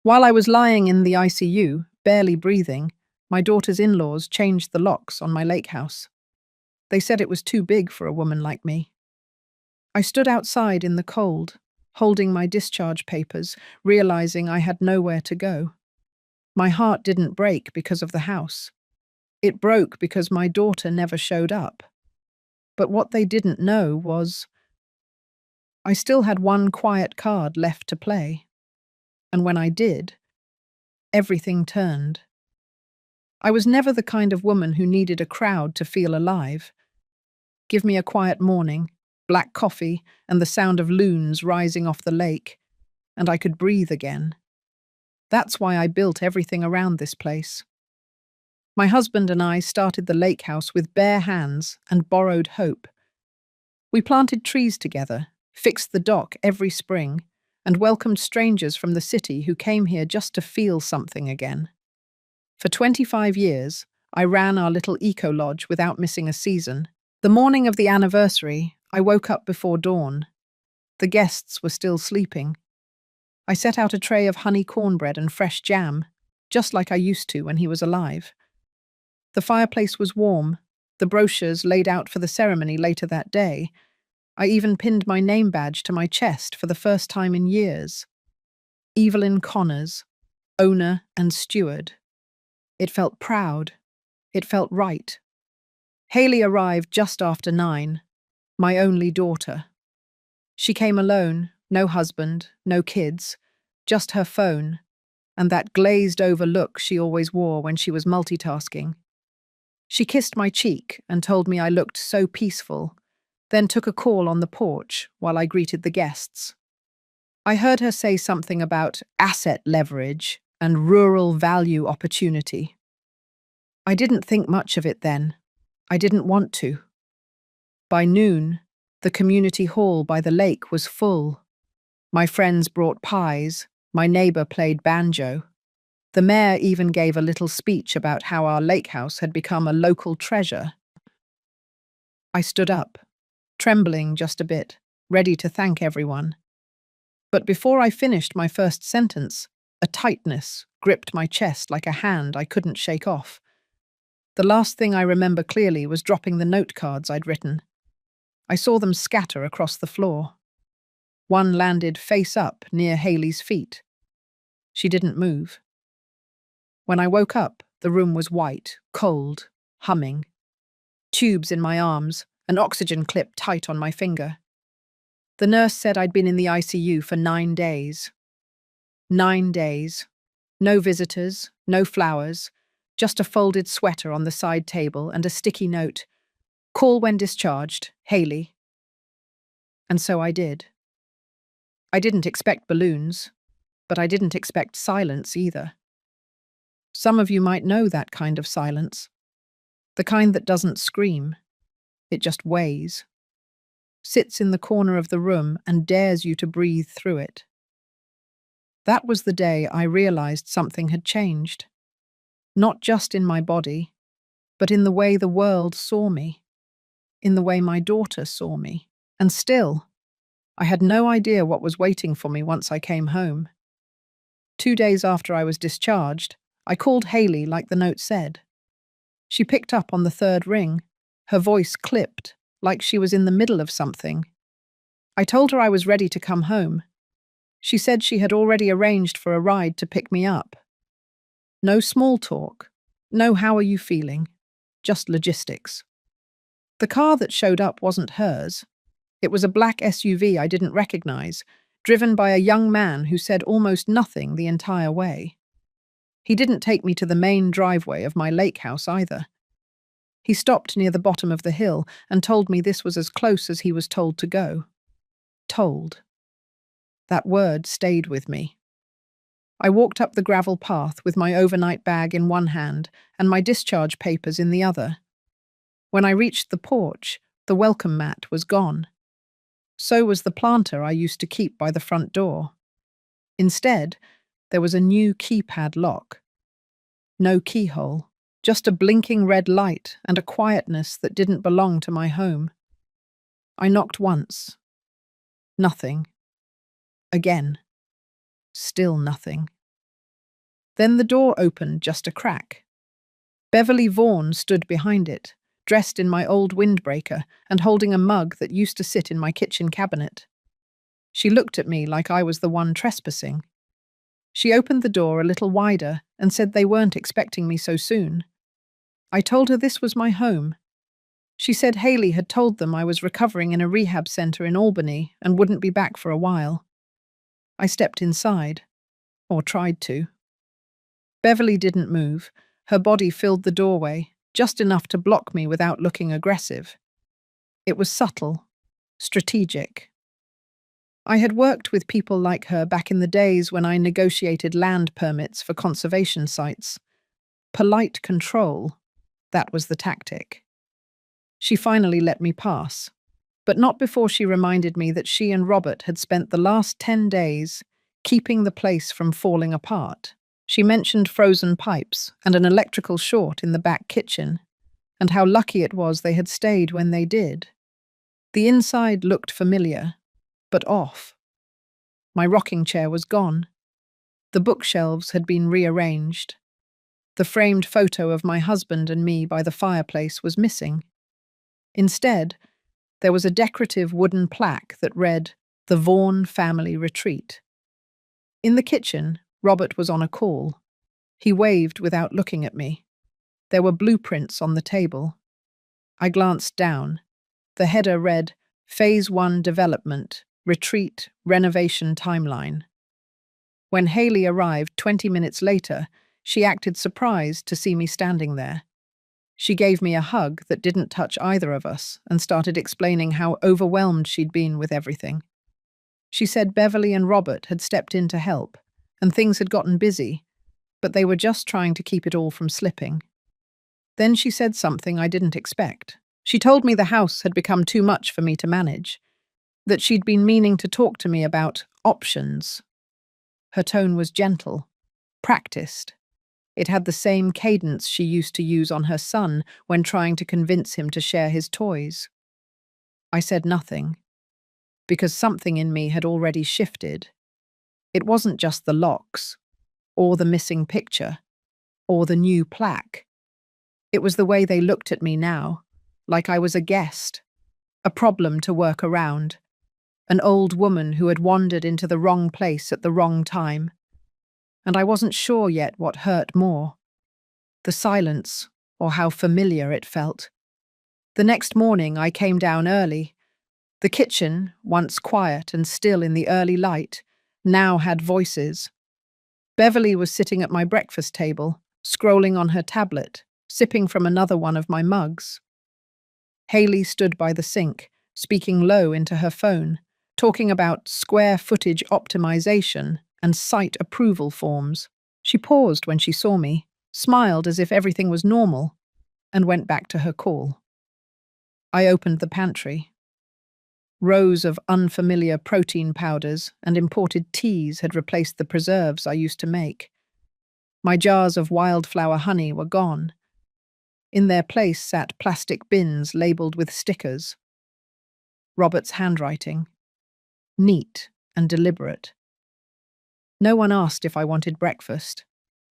While I was lying in the ICU, barely breathing, my daughter's in-laws changed the locks on my lake house. They said it was too big for a woman like me. I stood outside in the cold, holding my discharge papers, realizing I had nowhere to go. My heart didn't break because of the house. It broke because my daughter never showed up. But what they didn't know was I still had one quiet card left to play. And when I did, everything turned. I was never the kind of woman who needed a crowd to feel alive. Give me a quiet morning, black coffee, and the sound of loons rising off the lake, and I could breathe again. That's why I built everything around this place. My husband and I started the lake house with bare hands and borrowed hope. We planted trees together, fixed the dock every spring, and welcomed strangers from the city who came here just to feel something again. For 25 years, I ran our little eco-lodge without missing a season. The morning of the anniversary, I woke up before dawn. The guests were still sleeping. I set out a tray of honey cornbread and fresh jam, just like I used to when he was alive. The fireplace was warm, the brochures laid out for the ceremony later that day. I even pinned my name badge to my chest for the first time in years. Evelyn Connors, owner and steward. It felt proud. It felt right. Haley arrived just after 9, my only daughter. She came alone, no husband, no kids, just her phone, and that glazed-over look she always wore when she was multitasking. She kissed my cheek and told me I looked so peaceful, then took a call on the porch while I greeted the guests. I heard her say something about asset leverage and rural value opportunity. I didn't think much of it then. I didn't want to. By noon, the community hall by the lake was full. My friends brought pies, my neighbor played banjo. The mayor even gave a little speech about how our lake house had become a local treasure. I stood up, trembling just a bit, ready to thank everyone. But before I finished my first sentence, a tightness gripped my chest like a hand I couldn't shake off. The last thing I remember clearly was dropping the note cards I'd written. I saw them scatter across the floor. One landed face up near Haley's feet. She didn't move. When I woke up, the room was white, cold, humming. Tubes in my arms, an oxygen clip tight on my finger. The nurse said I'd been in the ICU for 9 days. 9 days. No visitors, no flowers, just a folded sweater on the side table and a sticky note. Call when discharged, Haley. And so I did. I didn't expect balloons, but I didn't expect silence either. Some of you might know that kind of silence. The kind that doesn't scream. It just weighs. Sits in the corner of the room and dares you to breathe through it. That was the day I realized something had changed. Not just in my body, but in the way the world saw me. In the way my daughter saw me. And still, I had no idea what was waiting for me once I came home. 2 days after I was discharged, I called Haley like the note said. She picked up on the 3rd ring, her voice clipped, like she was in the middle of something. I told her I was ready to come home. She said she had already arranged for a ride to pick me up. No small talk, no how are you feeling, just logistics. The car that showed up wasn't hers. It was a black SUV I didn't recognize, driven by a young man who said almost nothing the entire way. He didn't take me to the main driveway of my lake house either. He stopped near the bottom of the hill and told me this was as close as he was told to go. Told. That word stayed with me. I walked up the gravel path with my overnight bag in one hand and my discharge papers in the other. When I reached the porch, the welcome mat was gone. So was the planter I used to keep by the front door. Instead, there was a new keypad lock. No keyhole, just a blinking red light and a quietness that didn't belong to my home. I knocked once. Nothing. Again. Still nothing. Then the door opened just a crack. Beverly Vaughan stood behind it, dressed in my old windbreaker and holding a mug that used to sit in my kitchen cabinet. She looked at me like I was the one trespassing. She opened the door a little wider and said they weren't expecting me so soon. I told her this was my home. She said Haley had told them I was recovering in a rehab center in Albany and wouldn't be back for a while. I stepped inside, or tried to. Beverly didn't move. Her body filled the doorway, just enough to block me without looking aggressive. It was subtle, strategic. I had worked with people like her back in the days when I negotiated land permits for conservation sites. Polite control, that was the tactic. She finally let me pass, but not before she reminded me that she and Robert had spent the last 10 days keeping the place from falling apart. She mentioned frozen pipes and an electrical short in the back kitchen, and how lucky it was they had stayed when they did. The inside looked familiar, but off. My rocking chair was gone. The bookshelves had been rearranged. The framed photo of my husband and me by the fireplace was missing. Instead, there was a decorative wooden plaque that read, "The Vaughan Family Retreat." In the kitchen, Robert was on a call. He waved without looking at me. There were blueprints on the table. I glanced down. The header read, Phase 1 Development, Retreat, Renovation Timeline. When Haley arrived 20 minutes later, she acted surprised to see me standing there. She gave me a hug that didn't touch either of us and started explaining how overwhelmed she'd been with everything. She said Beverly and Robert had stepped in to help, and things had gotten busy, but they were just trying to keep it all from slipping. Then she said something I didn't expect. She told me the house had become too much for me to manage, that she'd been meaning to talk to me about options. Her tone was gentle, practiced. It had the same cadence she used to use on her son when trying to convince him to share his toys. I said nothing, because something in me had already shifted. It wasn't just the locks, or the missing picture, or the new plaque. It was the way they looked at me now, like I was a guest, a problem to work around, an old woman who had wandered into the wrong place at the wrong time. And I wasn't sure yet what hurt more, the silence or how familiar it felt. The next morning I came down early. The kitchen, once quiet and still in the early light, now had voices. Beverly was sitting at my breakfast table, scrolling on her tablet, sipping from another one of my mugs. Haley stood by the sink, speaking low into her phone, talking about square footage optimization and site approval forms. She paused when she saw me, smiled as if everything was normal, and went back to her call. I opened the pantry. Rows of unfamiliar protein powders and imported teas had replaced the preserves I used to make. My jars of wildflower honey were gone. In their place sat plastic bins labeled with stickers. Robert's handwriting. Neat and deliberate. No one asked if I wanted breakfast.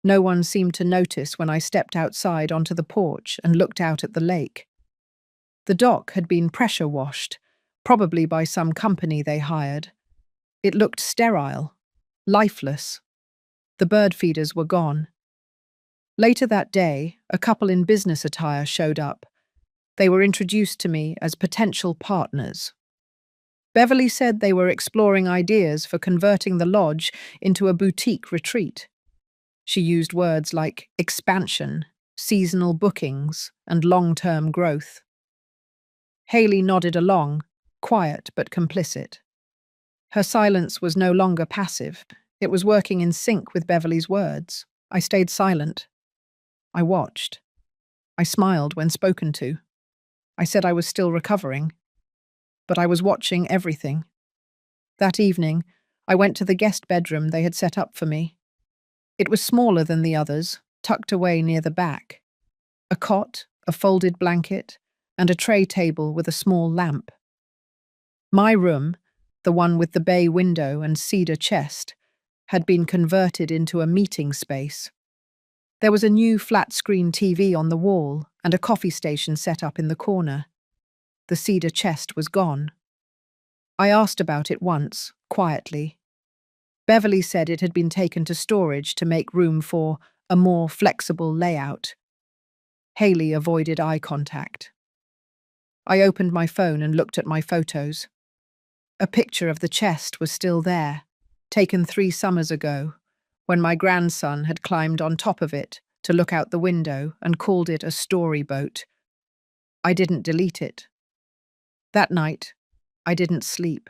No one seemed to notice when I stepped outside onto the porch and looked out at the lake. The dock had been pressure washed, probably by some company they hired. It looked sterile, lifeless. The bird feeders were gone. Later that day, a couple in business attire showed up. They were introduced to me as potential partners. Beverly said they were exploring ideas for converting the lodge into a boutique retreat. She used words like expansion, seasonal bookings, and long-term growth. Haley nodded along, quiet but complicit. Her silence was no longer passive. It was working in sync with Beverly's words. I stayed silent. I watched. I smiled when spoken to. I said I was still recovering. But I was watching everything. That evening, I went to the guest bedroom they had set up for me. It was smaller than the others, tucked away near the back. A cot, a folded blanket, and a tray table with a small lamp. My room, the one with the bay window and cedar chest, had been converted into a meeting space. There was a new flat-screen TV on the wall and a coffee station set up in the corner. The cedar chest was gone. I asked about it once, quietly. Beverly said it had been taken to storage to make room for a more flexible layout. Haley avoided eye contact. I opened my phone and looked at my photos. A picture of the chest was still there, taken 3 summers ago, when my grandson had climbed on top of it to look out the window and called it a storyboat. I didn't delete it. That night, I didn't sleep.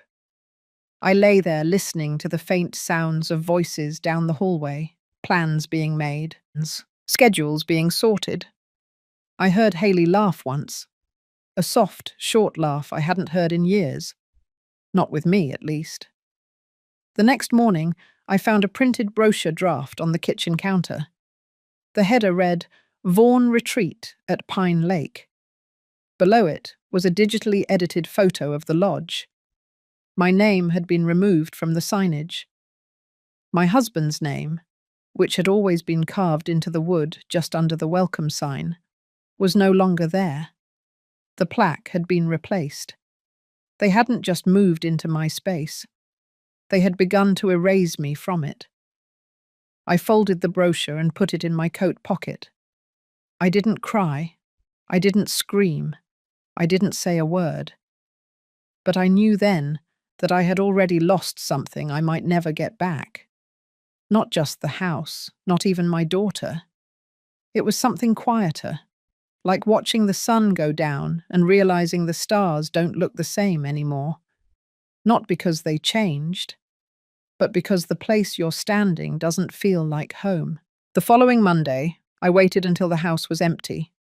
I lay there listening to the faint sounds of voices down the hallway, plans being made, schedules being sorted. I heard Haley laugh once, a soft, short laugh I hadn't heard in years. Not with me, at least. The next morning, I found a printed brochure draft on the kitchen counter. The header read, Vaughan Retreat at Pine Lake. Below it was a digitally edited photo of the lodge. My name had been removed from the signage. My husband's name, which had always been carved into the wood just under the welcome sign, was no longer there. The plaque had been replaced. They hadn't just moved into my space. They had begun to erase me from it. I folded the brochure and put it in my coat pocket. I didn't cry. I didn't scream. I didn't say a word. But I knew then that I had already lost something I might never get back. Not just the house, not even my daughter. It was something quieter, like watching the sun go down and realizing the stars don't look the same anymore. Not because they changed, but because the place you're standing doesn't feel like home. The following Monday, I waited until the house was empty.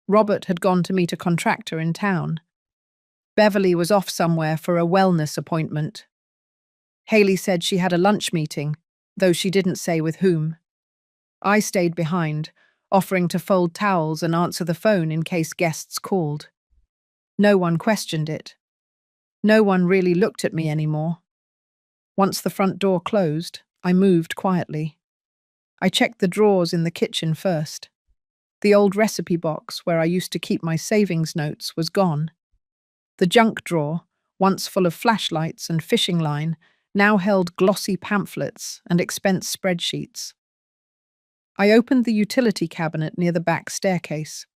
Robert had gone to meet a contractor in town. Beverly was off somewhere for a wellness appointment. Haley said she had a lunch meeting, though she didn't say with whom. I stayed behind, offering to fold towels and answer the phone in case guests called. No one questioned it. No one really looked at me anymore. Once the front door closed, I moved quietly. I checked the drawers in the kitchen first. The old recipe box where I used to keep my savings notes was gone. The junk drawer, once full of flashlights and fishing line, now held glossy pamphlets and expense spreadsheets. I opened the utility cabinet near the back staircase.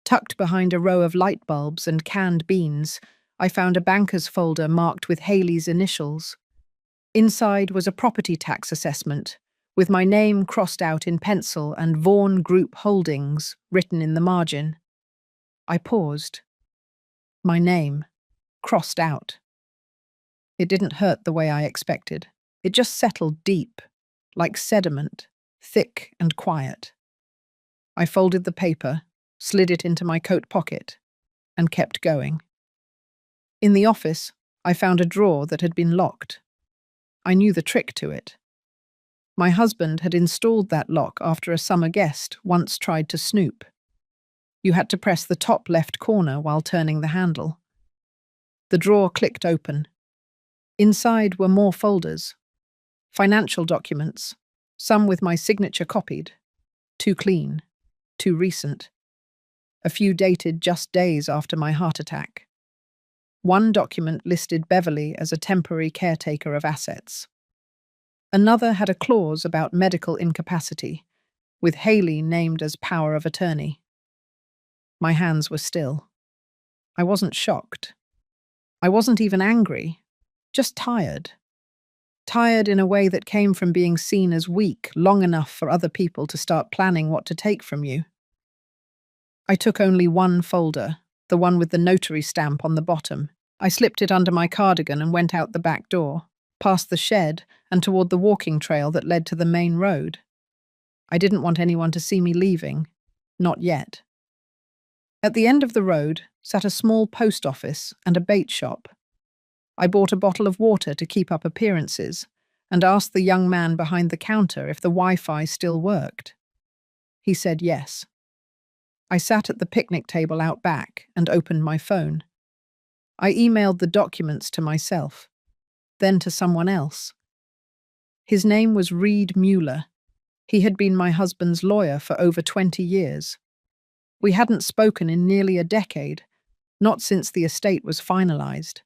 Tucked behind a row of light bulbs and canned beans, I found a banker's folder marked with Haley's initials. Inside was a property tax assessment, with my name crossed out in pencil and Vaughan Group Holdings written in the margin. I paused. My name, crossed out. It didn't hurt the way I expected. It just settled deep, like sediment, thick and quiet. I folded the paper, slid it into my coat pocket, and kept going. In the office, I found a drawer that had been locked. I knew the trick to it. My husband had installed that lock after a summer guest once tried to snoop. You had to press the top left corner while turning the handle. The drawer clicked open. Inside were more folders. Financial documents, some with my signature copied. Too clean, too recent. A few dated just days after my heart attack. One document listed Beverly as a temporary caretaker of assets. Another had a clause about medical incapacity, with Haley named as power of attorney. My hands were still. I wasn't shocked. I wasn't even angry, just tired. Tired in a way that came from being seen as weak long enough for other people to start planning what to take from you. I took only one folder, the one with the notary stamp on the bottom. I slipped it under my cardigan and went out the back door, past the shed and toward the walking trail that led to the main road. I didn't want anyone to see me leaving. Not yet. At the end of the road sat a small post office and a bait shop. I bought a bottle of water to keep up appearances and asked the young man behind the counter if the Wi-Fi still worked. He said yes. I sat at the picnic table out back and opened my phone. I emailed the documents to myself, then to someone else. His name was Reed Mueller. He had been my husband's lawyer for over 20 years. We hadn't spoken in nearly a decade, not since the estate was finalized.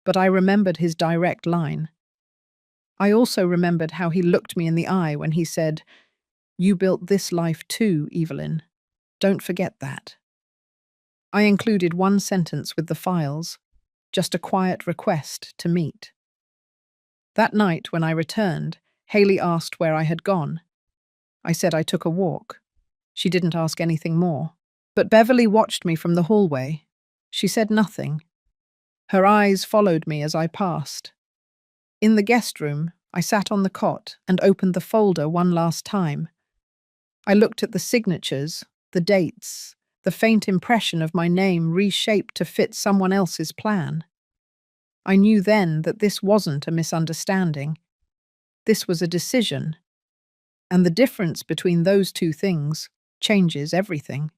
But I remembered his direct line. I also remembered how he looked me in the eye when he said, "You built this life too, Evelyn. Don't forget that." I included one sentence with the files, just a quiet request to meet. That night, when I returned, Haley asked where I had gone. I said I took a walk. She didn't ask anything more. But Beverly watched me from the hallway. She said nothing. Her eyes followed me as I passed. In the guest room, I sat on the cot and opened the folder one last time. I looked at the signatures, the dates, the faint impression of my name reshaped to fit someone else's plan. I knew then that this wasn't a misunderstanding. This was a decision. And the difference between those two things changes everything.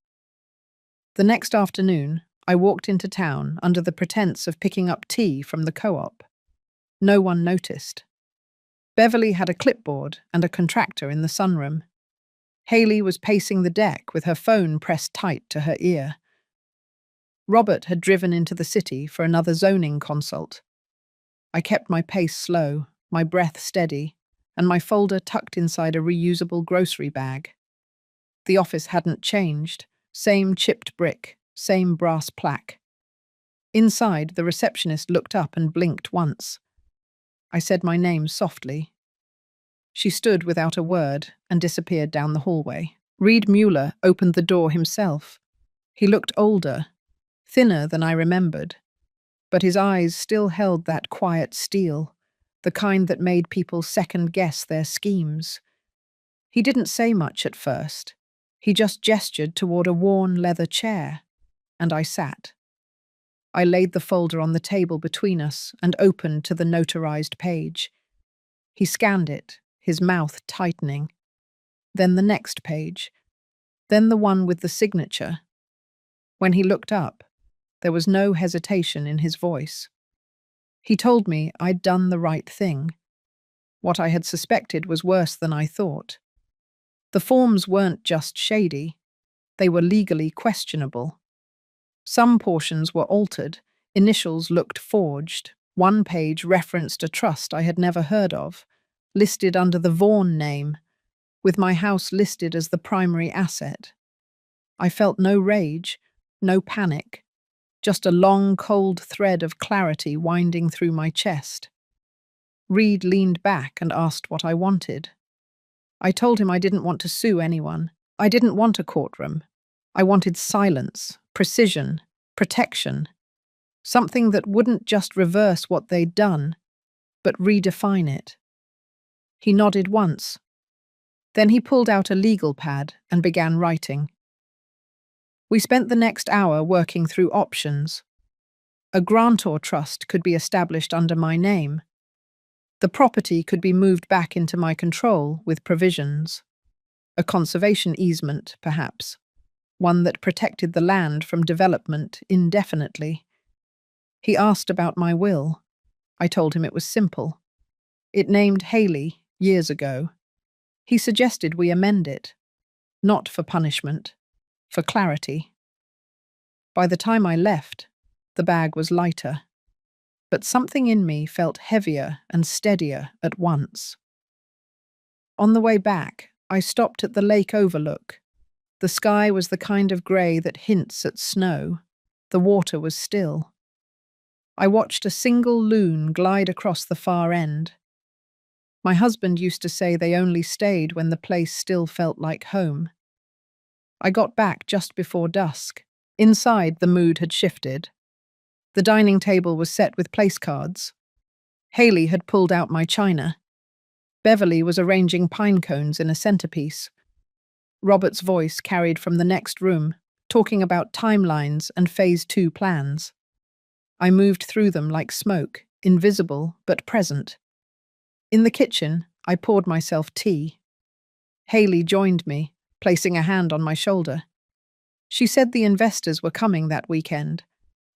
The next afternoon, I walked into town under the pretense of picking up tea from the co-op. No one noticed. Beverly had a clipboard and a contractor in the sunroom. Haley was pacing the deck with her phone pressed tight to her ear. Robert had driven into the city for another zoning consult. I kept my pace slow, my breath steady, and my folder tucked inside a reusable grocery bag. The office hadn't changed. Same chipped brick, same brass plaque. Inside, the receptionist looked up and blinked once. I said my name softly. She stood without a word and disappeared down the hallway. Reed Mueller opened the door himself. He looked older, thinner than I remembered, but his eyes still held that quiet steel, the kind that made people second-guess their schemes. He didn't say much at first. He just gestured toward a worn leather chair, and I sat. I laid the folder on the table between us and opened to the notarized page. He scanned it, his mouth tightening. Then the next page. Then the one with the signature. When he looked up, there was no hesitation in his voice. He told me I'd done the right thing. What I had suspected was worse than I thought. The forms weren't just shady, they were legally questionable. Some portions were altered, initials looked forged, one page referenced a trust I had never heard of, listed under the Vaughan name, with my house listed as the primary asset. I felt no rage, no panic, just a long, cold thread of clarity winding through my chest. Reed leaned back and asked what I wanted. I told him I didn't want to sue anyone. I didn't want a courtroom. I wanted silence, precision, protection. Something that wouldn't just reverse what they'd done, but redefine it. He nodded once. Then he pulled out a legal pad and began writing. We spent the next hour working through options. A grantor trust could be established under my name. The property could be moved back into my control with provisions. A conservation easement, perhaps. One that protected the land from development indefinitely. He asked about my will. I told him it was simple. It named Haley years ago. He suggested we amend it. Not for punishment, for clarity. By the time I left, the bag was lighter. But something in me felt heavier and steadier at once. On the way back, I stopped at the lake overlook. The sky was the kind of grey that hints at snow. The water was still. I watched a single loon glide across the far end. My husband used to say they only stayed when the place still felt like home. I got back just before dusk. Inside, the mood had shifted. The dining table was set with place cards. Haley had pulled out my china. Beverly was arranging pine cones in a centerpiece. Robert's voice carried from the next room, talking about timelines and Phase 2 plans. I moved through them like smoke, invisible but present. In the kitchen, I poured myself tea. Haley joined me, placing a hand on my shoulder. She said the investors were coming that weekend,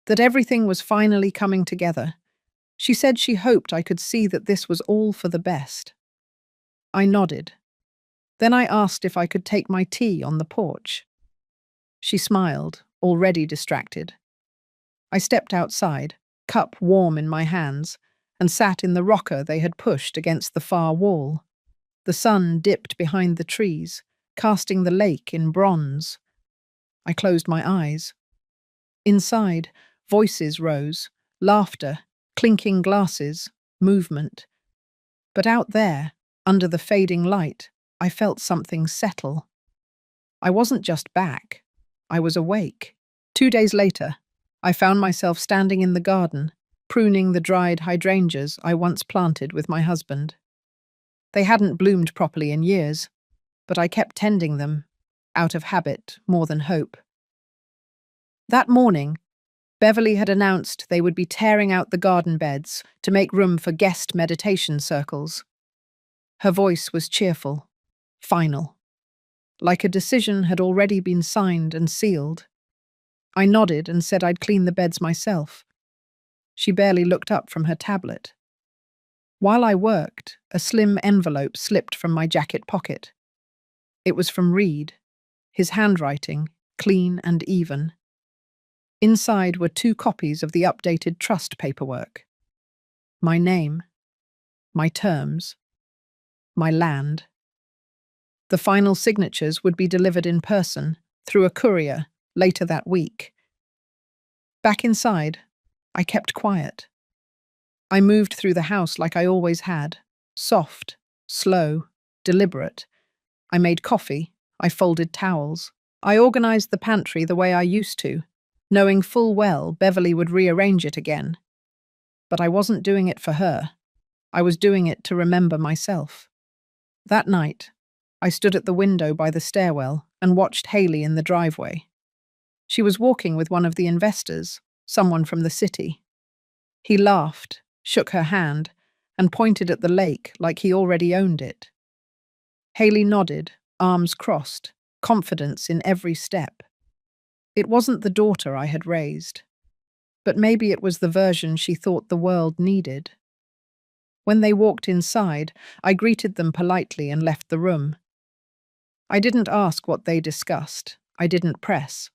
that everything was finally coming together. She said she hoped I could see that this was all for the best. I nodded. Then I asked if I could take my tea on the porch. She smiled, already distracted. I stepped outside, cup warm in my hands, and sat in the rocker they had pushed against the far wall. The sun dipped behind the trees, casting the lake in bronze. I closed my eyes. Inside, voices rose, laughter, clinking glasses, movement. But out there, under the fading light, I felt something settle. I wasn't just back. I was awake. 2 days later, I found myself standing in the garden, pruning the dried hydrangeas I once planted with my husband. They hadn't bloomed properly in years, but I kept tending them, out of habit more than hope. That morning, Beverly had announced they would be tearing out the garden beds to make room for guest meditation circles. Her voice was cheerful, final, like a decision had already been signed and sealed. I nodded and said I'd clean the beds myself. She barely looked up from her tablet. While I worked, a slim envelope slipped from my jacket pocket. It was from Reed, his handwriting, clean and even. Inside were 2 copies of the updated trust paperwork. My name, my terms, my land. The final signatures would be delivered in person, through a courier, later that week. Back inside, I kept quiet. I moved through the house like I always had, soft, slow, deliberate. I made coffee, I folded towels. I organized the pantry the way I used to, knowing full well Beverly would rearrange it again. But I wasn't doing it for her. I was doing it to remember myself. That night, I stood at the window by the stairwell and watched Haley in the driveway. She was walking with one of the investors, someone from the city. He laughed, shook her hand, and pointed at the lake like he already owned it. Haley nodded, arms crossed, confidence in every step. It wasn't the daughter I had raised, but maybe it was the version she thought the world needed. When they walked inside, I greeted them politely and left the room. I didn't ask what they discussed. I didn't press.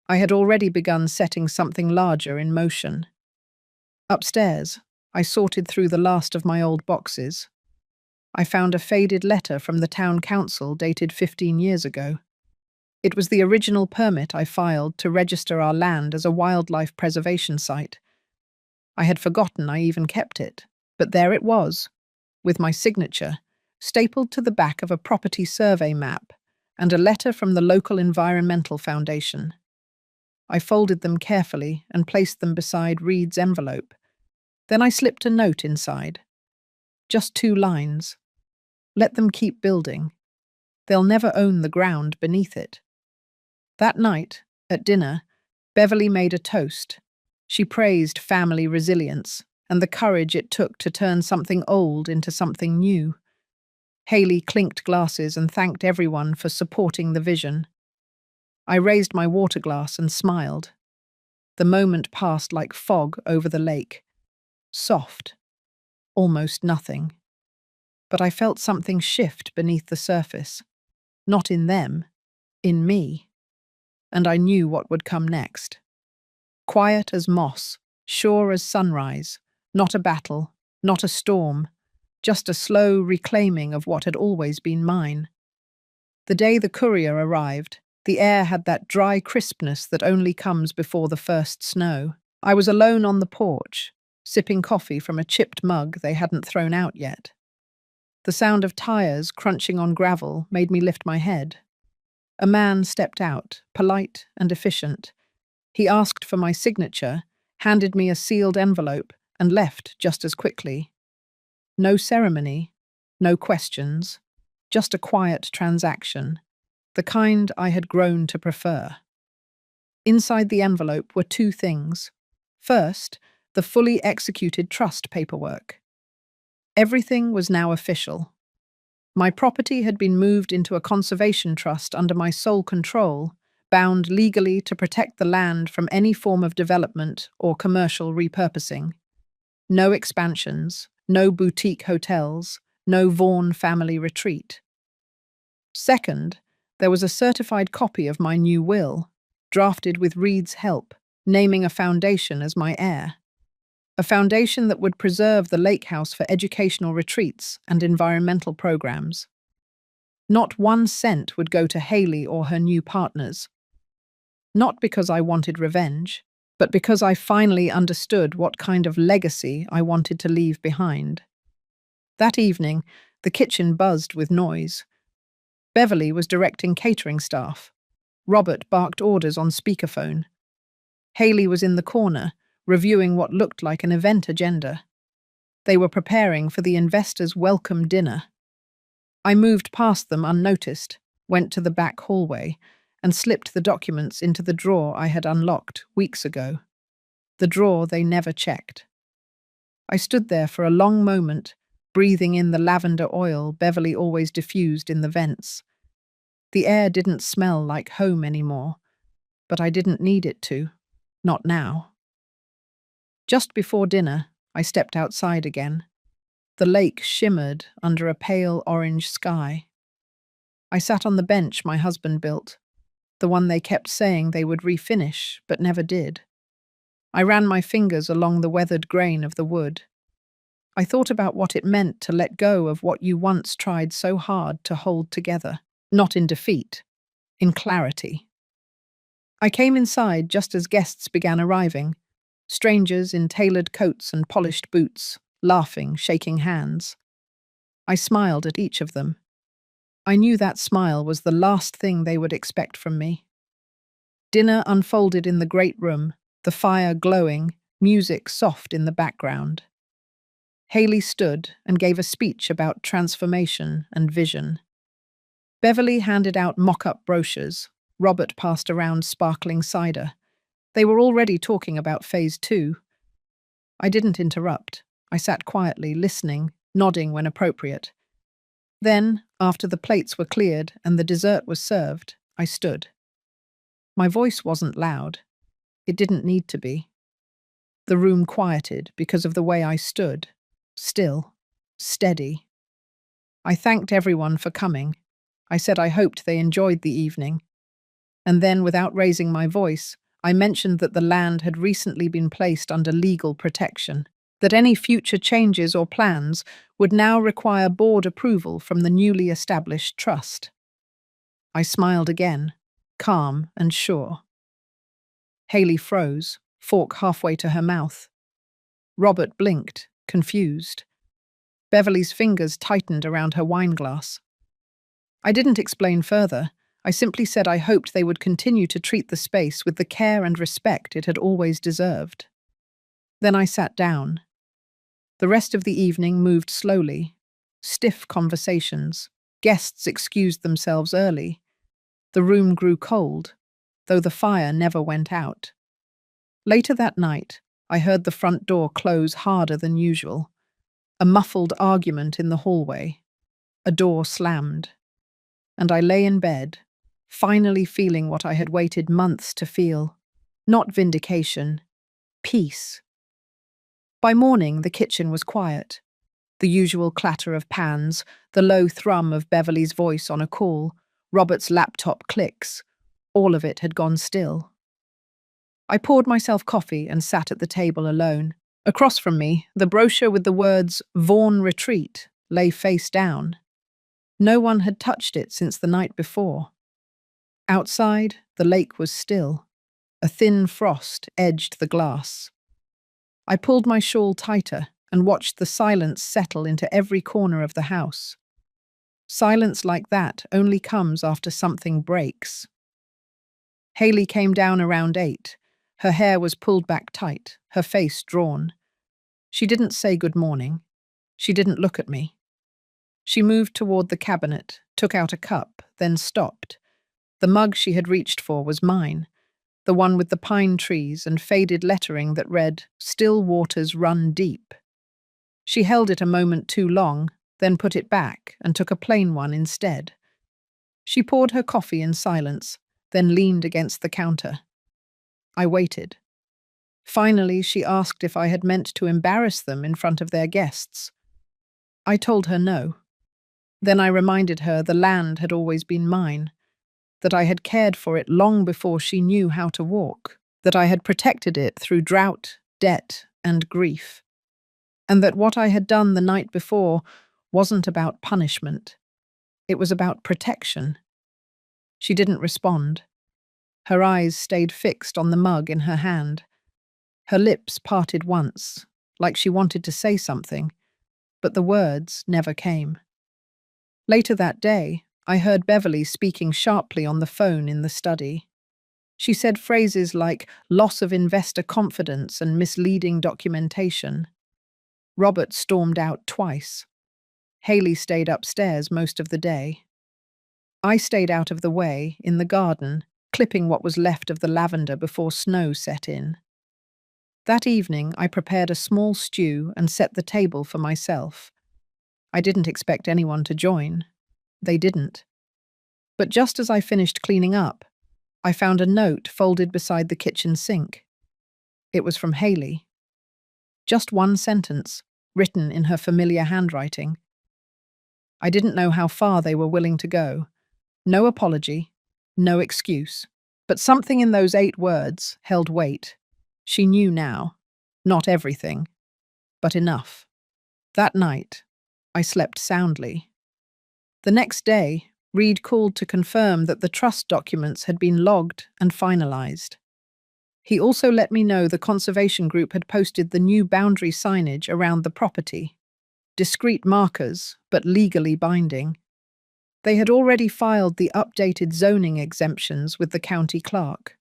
I had already begun setting something larger in motion. Upstairs, I sorted through the last of my old boxes. I found a faded letter from the town council dated 15 years ago. It was the original permit I filed to register our land as a wildlife preservation site. I had forgotten I even kept it, but there it was, with my signature, stapled to the back of a property survey map and a letter from the local environmental foundation. I folded them carefully and placed them beside Reed's envelope. Then I slipped a note inside. Just 2 lines. Let them keep building. They'll never own the ground beneath it. That night, at dinner, Beverly made a toast. She praised family resilience and the courage it took to turn something old into something new. Haley clinked glasses and thanked everyone for supporting the vision. I raised my water glass and smiled. The moment passed like fog over the lake. Soft. Almost nothing. But I felt something shift beneath the surface. Not in them, in me. And I knew what would come next. Quiet as moss, sure as sunrise, not a battle, not a storm, just a slow reclaiming of what had always been mine. The day the courier arrived, the air had that dry crispness that only comes before the first snow. I was alone on the porch, sipping coffee from a chipped mug they hadn't thrown out yet. The sound of tires crunching on gravel made me lift my head. A man stepped out, polite and efficient. He asked for my signature, handed me a sealed envelope, and left just as quickly. No ceremony, no questions, just a quiet transaction, the kind I had grown to prefer. Inside the envelope were 2 things. First, the fully executed trust paperwork. Everything was now official. My property had been moved into a conservation trust under my sole control, bound legally to protect the land from any form of development or commercial repurposing. No expansions, no boutique hotels, no Vaughan family retreat. Second, there was a certified copy of my new will, drafted with Reed's help, naming a foundation as my heir. A foundation that would preserve the lake house for educational retreats and environmental programs. Not 1 cent would go to Haley or her new partners. Not because I wanted revenge, but because I finally understood what kind of legacy I wanted to leave behind. That evening, the kitchen buzzed with noise. Beverly was directing catering staff. Robert barked orders on speakerphone. Haley was in the corner, reviewing what looked like an event agenda. They were preparing for the investors' welcome dinner. I moved past them unnoticed, went to the back hallway, and slipped the documents into the drawer I had unlocked weeks ago. The drawer they never checked. I stood there for a long moment, breathing in the lavender oil Beverly always diffused in the vents. The air didn't smell like home anymore, but I didn't need it to. Not now. Just before dinner, I stepped outside again. The lake shimmered under a pale orange sky. I sat on the bench my husband built, the one they kept saying they would refinish, but never did. I ran my fingers along the weathered grain of the wood. I thought about what it meant to let go of what you once tried so hard to hold together, not in defeat, in clarity. I came inside just as guests began arriving, strangers in tailored coats and polished boots, laughing, shaking hands. I smiled at each of them. I knew that smile was the last thing they would expect from me. Dinner unfolded in the great room, the fire glowing, music soft in the background. Haley stood and gave a speech about transformation and vision. Beverly handed out mock-up brochures. Robert passed around sparkling cider. They were already talking about Phase 2. I didn't interrupt. I sat quietly, listening, nodding when appropriate. Then, after the plates were cleared and the dessert was served, I stood. My voice wasn't loud. It didn't need to be. The room quieted because of the way I stood, still, steady. I thanked everyone for coming. I said I hoped they enjoyed the evening. And then, without raising my voice, I mentioned that the land had recently been placed under legal protection, that any future changes or plans would now require board approval from the newly established trust. I smiled again, calm and sure. Haley froze, fork halfway to her mouth. Robert blinked, confused. Beverly's fingers tightened around her wineglass. I didn't explain further. I simply said I hoped they would continue to treat the space with the care and respect it had always deserved. Then I sat down. The rest of the evening moved slowly. Stiff conversations. Guests excused themselves early. The room grew cold, though the fire never went out. Later that night, I heard the front door close harder than usual. A muffled argument in the hallway. A door slammed. And I lay in bed, finally feeling what I had waited months to feel. Not vindication, peace. By morning, the kitchen was quiet. The usual clatter of pans, the low thrum of Beverly's voice on a call, Robert's laptop clicks, all of it had gone still. I poured myself coffee and sat at the table alone. Across from me, the brochure with the words Vaughan Retreat lay face down. No one had touched it since the night before. Outside, the lake was still. A thin frost edged the glass. I pulled my shawl tighter and watched the silence settle into every corner of the house. Silence like that only comes after something breaks. Haley came down around 8. Her hair was pulled back tight, her face drawn. She didn't say good morning. She didn't look at me. She moved toward the cabinet, took out a cup, then stopped. The mug she had reached for was mine, the one with the pine trees and faded lettering that read, "Still waters run deep." She held it a moment too long, then put it back and took a plain one instead. She poured her coffee in silence, then leaned against the counter. I waited. Finally, she asked if I had meant to embarrass them in front of their guests. I told her no. Then I reminded her the land had always been mine, that I had cared for it long before she knew how to walk, that I had protected it through drought, debt, and grief, and that what I had done the night before wasn't about punishment. It was about protection. She didn't respond. Her eyes stayed fixed on the mug in her hand. Her lips parted once, like she wanted to say something, but the words never came. Later that day, I heard Beverly speaking sharply on the phone in the study. She said phrases like loss of investor confidence and misleading documentation. Robert stormed out twice. Haley stayed upstairs most of the day. I stayed out of the way, in the garden, clipping what was left of the lavender before snow set in. That evening, I prepared a small stew and set the table for myself. I didn't expect anyone to join. They didn't. But just as I finished cleaning up, I found a note folded beside the kitchen sink. It was from Haley. Just one sentence, written in her familiar handwriting. I didn't know how far they were willing to go. No apology, no excuse. But something in those 8 words held weight. She knew now. Not everything, but enough. That night, I slept soundly. The next day, Reed called to confirm that the trust documents had been logged and finalized. He also let me know the conservation group had posted the new boundary signage around the property. Discreet markers, but legally binding. They had already filed the updated zoning exemptions with the county clerk.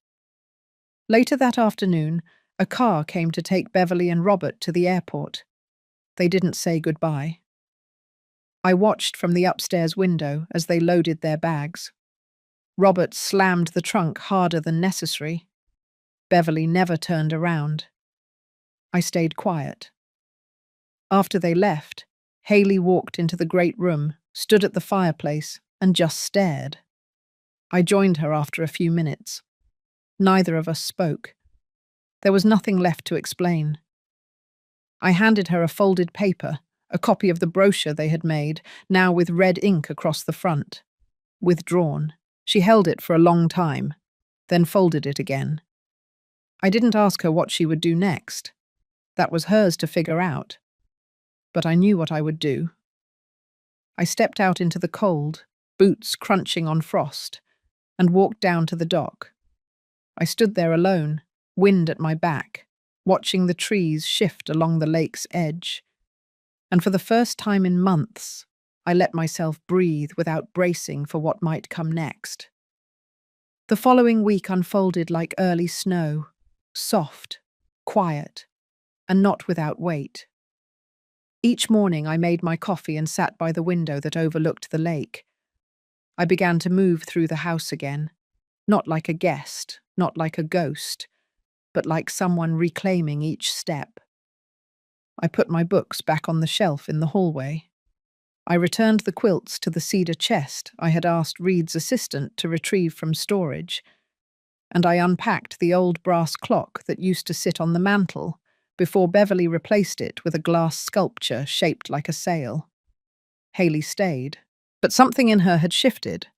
Later that afternoon, a car came to take Beverly and Robert to the airport. They didn't say goodbye. I watched from the upstairs window as they loaded their bags. Robert slammed the trunk harder than necessary. Beverly never turned around. I stayed quiet. After they left, Haley walked into the great room, stood at the fireplace, and just stared. I joined her after a few minutes. Neither of us spoke. There was nothing left to explain. I handed her a folded paper, a copy of the brochure they had made, now with red ink across the front. Withdrawn. She held it for a long time, then folded it again. I didn't ask her what she would do next. That was hers to figure out. But I knew what I would do. I stepped out into the cold, boots crunching on frost, and walked down to the dock. I stood there alone, wind at my back, watching the trees shift along the lake's edge. And for the first time in months, I let myself breathe without bracing for what might come next. The following week unfolded like early snow, soft, quiet, and not without weight. Each morning I made my coffee and sat by the window that overlooked the lake. I began to move through the house again, not like a guest, not like a ghost, but like someone reclaiming each step. I put my books back on the shelf in the hallway. I returned the quilts to the cedar chest I had asked Reed's assistant to retrieve from storage, and I unpacked the old brass clock that used to sit on the mantel before Beverly replaced it with a glass sculpture shaped like a sail. Haley stayed, but something in her had shifted.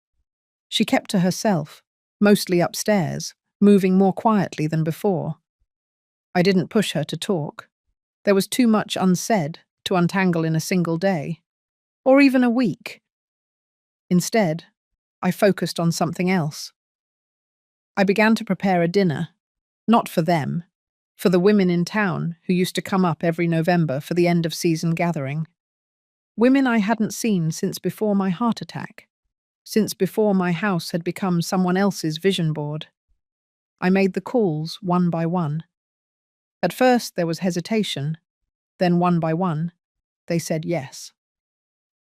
She kept to herself, mostly upstairs, moving more quietly than before. I didn't push her to talk. There was too much unsaid to untangle in a single day, or even a week. Instead, I focused on something else. I began to prepare a dinner, not for them, for the women in town who used to come up every November for the end-of-season gathering. Women I hadn't seen since before my heart attack, since before my house had become someone else's vision board. I made the calls one by one. At first there was hesitation, then one by one, they said yes.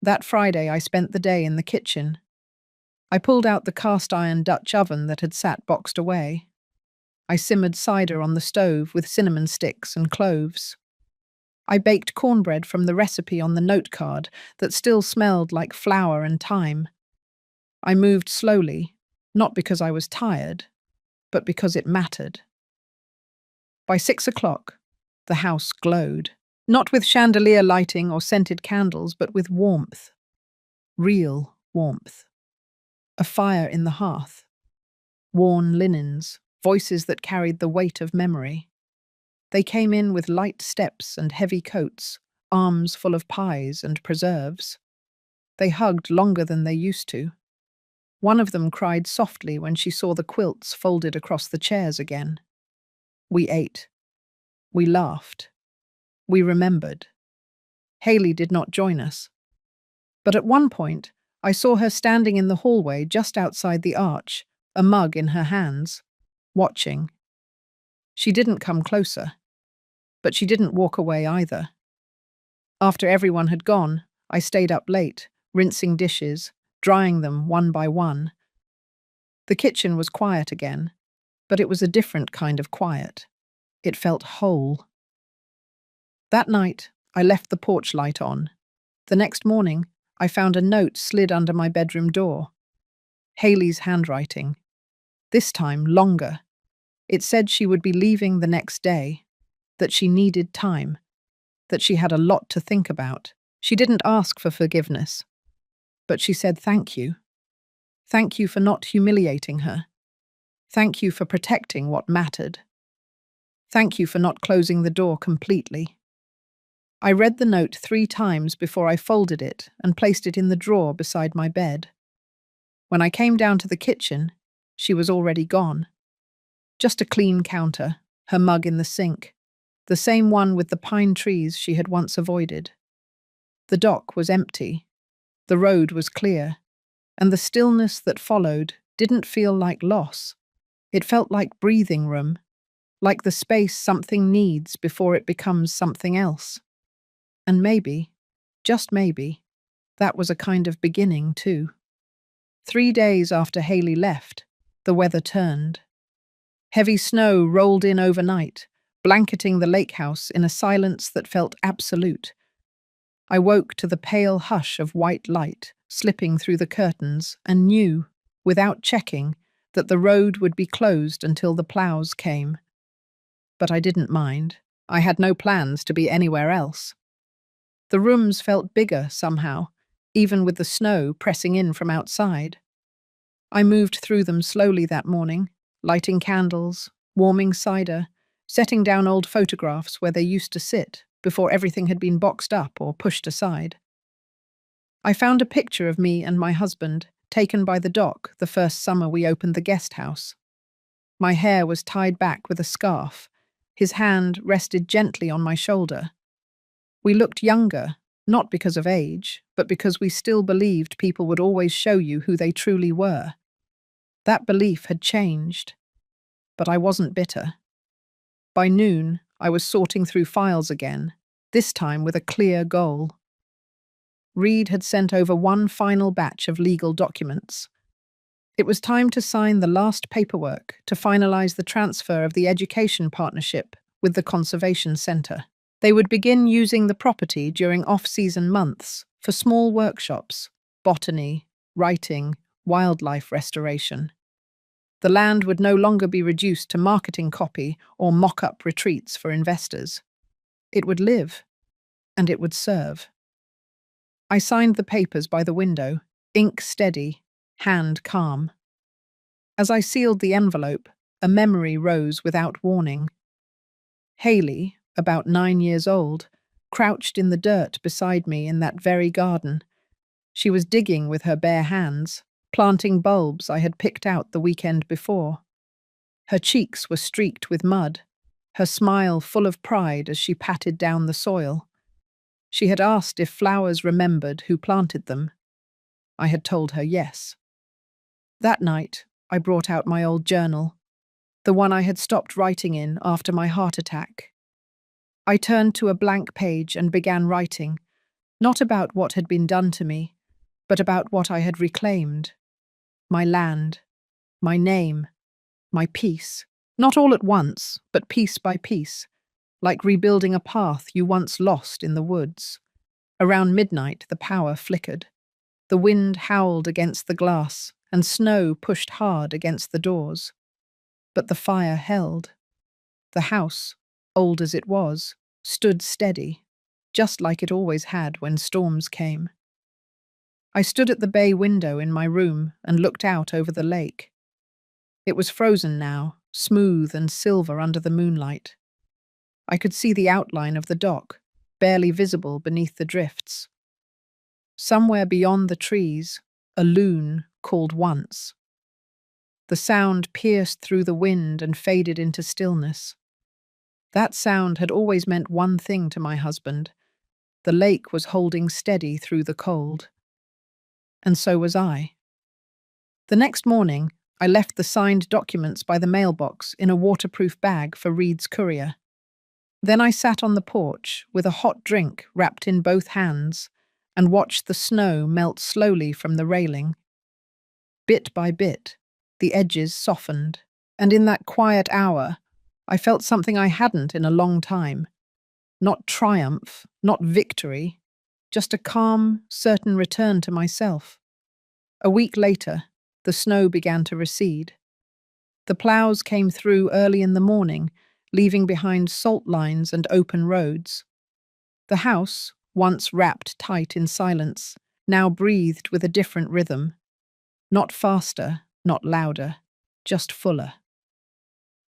That Friday I spent the day in the kitchen. I pulled out the cast-iron Dutch oven that had sat boxed away. I simmered cider on the stove with cinnamon sticks and cloves. I baked cornbread from the recipe on the note card that still smelled like flour and thyme. I moved slowly, not because I was tired, but because it mattered. By 6 o'clock, the house glowed, not with chandelier lighting or scented candles, but with warmth. real warmth. A fire in the hearth, worn linens, voices that carried the weight of memory. They came in with light steps and heavy coats, arms full of pies and preserves. They hugged longer than they used to. One of them cried softly when she saw the quilts folded across the chairs again. We ate. We laughed. We remembered. Haley did not join us. But at one point, I saw her standing in the hallway just outside the arch, a mug in her hands, watching. She didn't come closer, but she didn't walk away either. After everyone had gone, I stayed up late, rinsing dishes, drying them one by one. The kitchen was quiet again, but it was a different kind of quiet. It felt whole. That night, I left the porch light on. The next morning, I found a note slid under my bedroom door. Haley's handwriting. This time, longer. It said she would be leaving the next day, that she needed time, that she had a lot to think about. She didn't ask for forgiveness, but she said thank you. Thank you for not humiliating her. Thank you for protecting what mattered. Thank you for not closing the door completely. I read the note 3 times before I folded it and placed it in the drawer beside my bed. When I came down to the kitchen, she was already gone. Just a clean counter, her mug in the sink, the same one with the pine trees she had once avoided. The dock was empty, the road was clear, and the stillness that followed didn't feel like loss. It felt like breathing room, like the space something needs before it becomes something else. And maybe, just maybe, that was a kind of beginning too. 3 days after Haley left, the weather turned. Heavy snow rolled in overnight, blanketing the lake house in a silence that felt absolute. I woke to the pale hush of white light slipping through the curtains and knew, without checking, that the road would be closed until the plows came. But I didn't mind. I had no plans to be anywhere else. The rooms felt bigger somehow, even with the snow pressing in from outside. I moved through them slowly that morning, lighting candles, warming cider, setting down old photographs where they used to sit before everything had been boxed up or pushed aside. I found a picture of me and my husband, taken by the dock the first summer we opened the guest house. My hair was tied back with a scarf. His hand rested gently on my shoulder. We looked younger, not because of age, but because we still believed people would always show you who they truly were. That belief had changed, but I wasn't bitter. By noon, I was sorting through files again, this time with a clear goal. Reed had sent over one final batch of legal documents. It was time to sign the last paperwork to finalize the transfer of the education partnership with the Conservation Centre. They would begin using the property during off-season months for small workshops, botany, writing, wildlife restoration. The land would no longer be reduced to marketing copy or mock-up retreats for investors. It would live, and it would serve. I signed the papers by the window, ink steady, hand calm. As I sealed the envelope, a memory rose without warning. Haley, about 9 years old, crouched in the dirt beside me in that very garden. She was digging with her bare hands, planting bulbs I had picked out the weekend before. Her cheeks were streaked with mud, her smile full of pride as she patted down the soil. She had asked if flowers remembered who planted them. I had told her yes. That night, I brought out my old journal, the one I had stopped writing in after my heart attack. I turned to a blank page and began writing, not about what had been done to me, but about what I had reclaimed. My land, my name, my peace. Not all at once, but piece by piece, like rebuilding a path you once lost in the woods. Around midnight, the power flickered. The wind howled against the glass, and snow pushed hard against the doors. But the fire held. The house, old as it was, stood steady, just like it always had when storms came. I stood at the bay window in my room and looked out over the lake. It was frozen now, smooth and silver under the moonlight. I could see the outline of the dock, barely visible beneath the drifts. Somewhere beyond the trees, a loon called once. The sound pierced through the wind and faded into stillness. That sound had always meant one thing to my husband. The lake was holding steady through the cold. And so was I. The next morning, I left the signed documents by the mailbox in a waterproof bag for Reed's courier. Then I sat on the porch with a hot drink wrapped in both hands and watched the snow melt slowly from the railing. Bit by bit, the edges softened, and in that quiet hour, I felt something I hadn't in a long time. Not triumph, not victory, just a calm, certain return to myself. A week later, the snow began to recede. The ploughs came through early in the morning, leaving behind salt lines and open roads. The house, once wrapped tight in silence, now breathed with a different rhythm. Not faster, not louder, just fuller.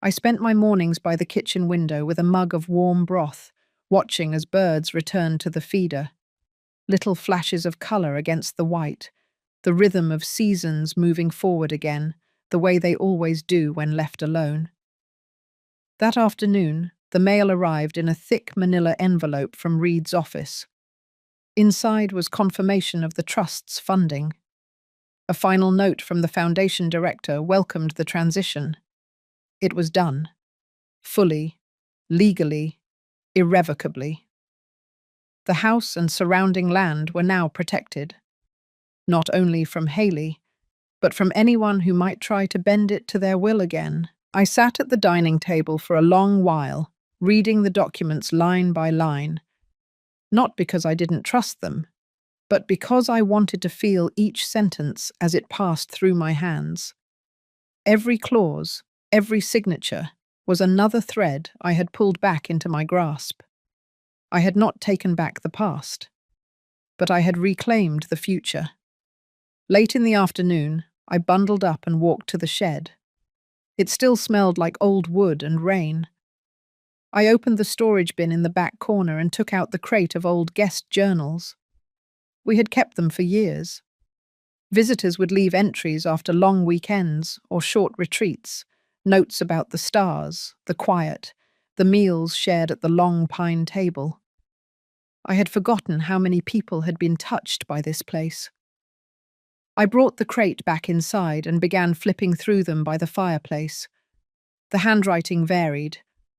I spent my mornings by the kitchen window with a mug of warm broth, watching as birds returned to the feeder. Little flashes of colour against the white, the rhythm of seasons moving forward again, the way they always do when left alone. That afternoon, the mail arrived in a thick manila envelope from Reed's office. Inside was confirmation of the trust's funding. A final note from the foundation director welcomed the transition. It was done. Fully, legally, irrevocably. The house and surrounding land were now protected. Not only from Haley, but from anyone who might try to bend it to their will again. I sat at the dining table for a long while, reading the documents line by line, not because I didn't trust them, but because I wanted to feel each sentence as it passed through my hands. Every clause, every signature, was another thread I had pulled back into my grasp. I had not taken back the past, but I had reclaimed the future. Late in the afternoon, I bundled up and walked to the shed. It still smelled like old wood and rain. I opened the storage bin in the back corner and took out the crate of old guest journals. We had kept them for years. Visitors would leave entries after long weekends or short retreats, notes about the stars, the quiet, the meals shared at the long pine table. I had forgotten how many people had been touched by this place. I brought the crate back inside and began flipping through them by the fireplace. The handwriting varied,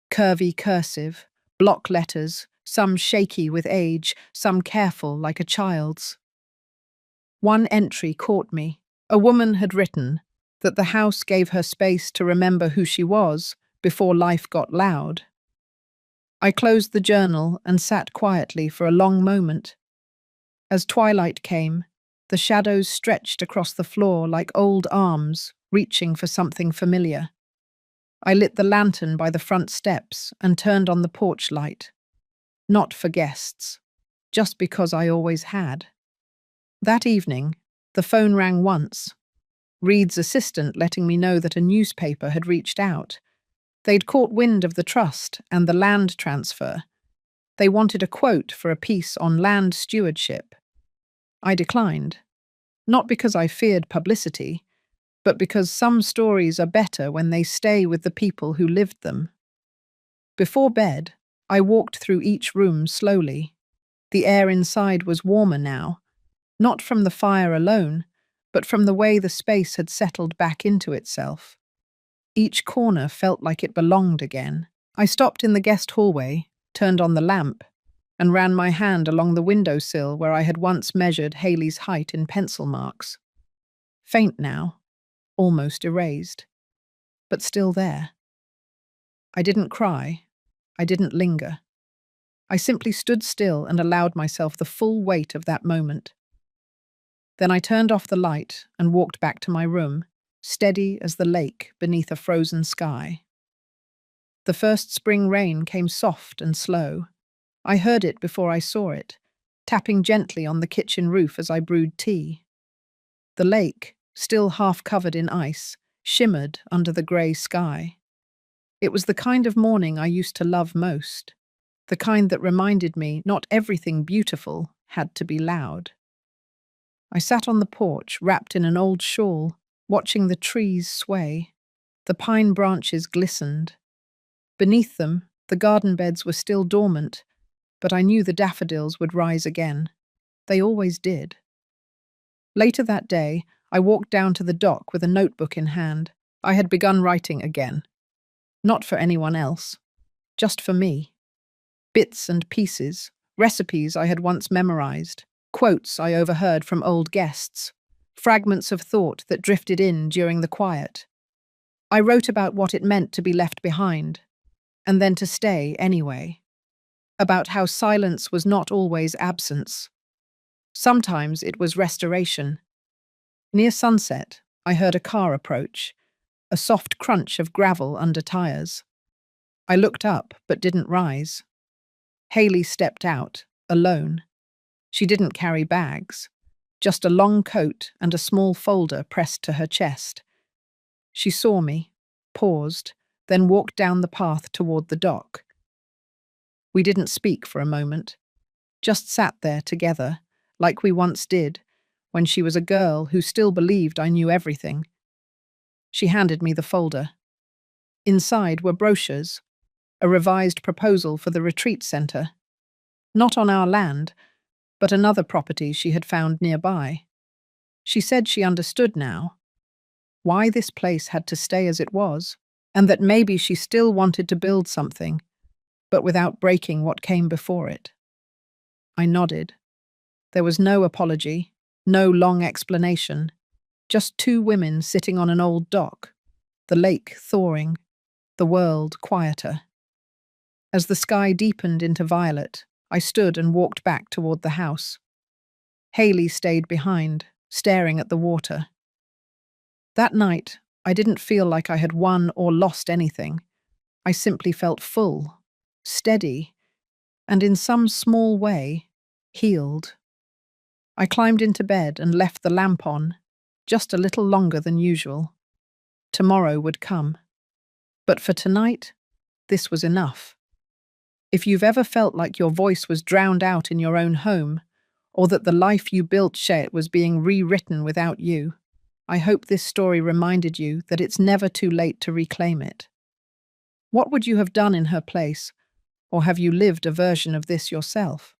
curvy cursive, block letters, some shaky with age, some careful like a child's. One entry caught me. A woman had written that the house gave her space to remember who she was before life got loud. I closed the journal and sat quietly for a long moment. As twilight came, the shadows stretched across the floor like old arms reaching for something familiar. I lit the lantern by the front steps and turned on the porch light. Not for guests, just because I always had. That evening, the phone rang once. Reed's assistant letting me know that a newspaper had reached out. They'd caught wind of the trust and the land transfer. They wanted a quote for a piece on land stewardship. I declined, not because I feared publicity, but because some stories are better when they stay with the people who lived them. Before bed, I walked through each room slowly. The air inside was warmer now, not from the fire alone, but from the way the space had settled back into itself. Each corner felt like it belonged again. I stopped in the guest hallway, turned on the lamp, and ran my hand along the windowsill where I had once measured Haley's height in pencil marks. Faint now, almost erased, but still there. I didn't cry. I didn't linger. I simply stood still and allowed myself the full weight of that moment. Then I turned off the light and walked back to my room, steady as the lake beneath a frozen sky. The first spring rain came soft and slow. I heard it before I saw it, tapping gently on the kitchen roof as I brewed tea. The lake, still half covered in ice, shimmered under the grey sky. It was the kind of morning I used to love most, the kind that reminded me not everything beautiful had to be loud. I sat on the porch, wrapped in an old shawl, watching the trees sway. The pine branches glistened. Beneath them, the garden beds were still dormant, but I knew the daffodils would rise again. They always did. Later that day, I walked down to the dock with a notebook in hand. I had begun writing again. Not for anyone else, just for me. Bits and pieces, recipes I had once memorized, quotes I overheard from old guests, fragments of thought that drifted in during the quiet. I wrote about what it meant to be left behind, and then to stay anyway. About how silence was not always absence. Sometimes it was restoration. Near sunset, I heard a car approach, a soft crunch of gravel under tires. I looked up, but didn't rise. Haley stepped out, alone. She didn't carry bags, just a long coat and a small folder pressed to her chest. She saw me, paused, then walked down the path toward the dock. We didn't speak for a moment, just sat there together, like we once did, when she was a girl who still believed I knew everything. She handed me the folder. Inside were brochures, a revised proposal for the retreat center. Not on our land, but another property she had found nearby. She said she understood now why this place had to stay as it was, and that maybe she still wanted to build something, but without breaking what came before it. I nodded. There was no apology, no long explanation, just two women sitting on an old dock, the lake thawing, the world quieter. As the sky deepened into violet, I stood and walked back toward the house. Haley stayed behind, staring at the water. That night, I didn't feel like I had won or lost anything. I simply felt full, steady, and in some small way, healed. I climbed into bed and left the lamp on, just a little longer than usual. Tomorrow would come. But for tonight, this was enough. If you've ever felt like your voice was drowned out in your own home, or that the life you built was being rewritten without you, I hope this story reminded you that it's never too late to reclaim it. What would you have done in her place, or have you lived a version of this yourself?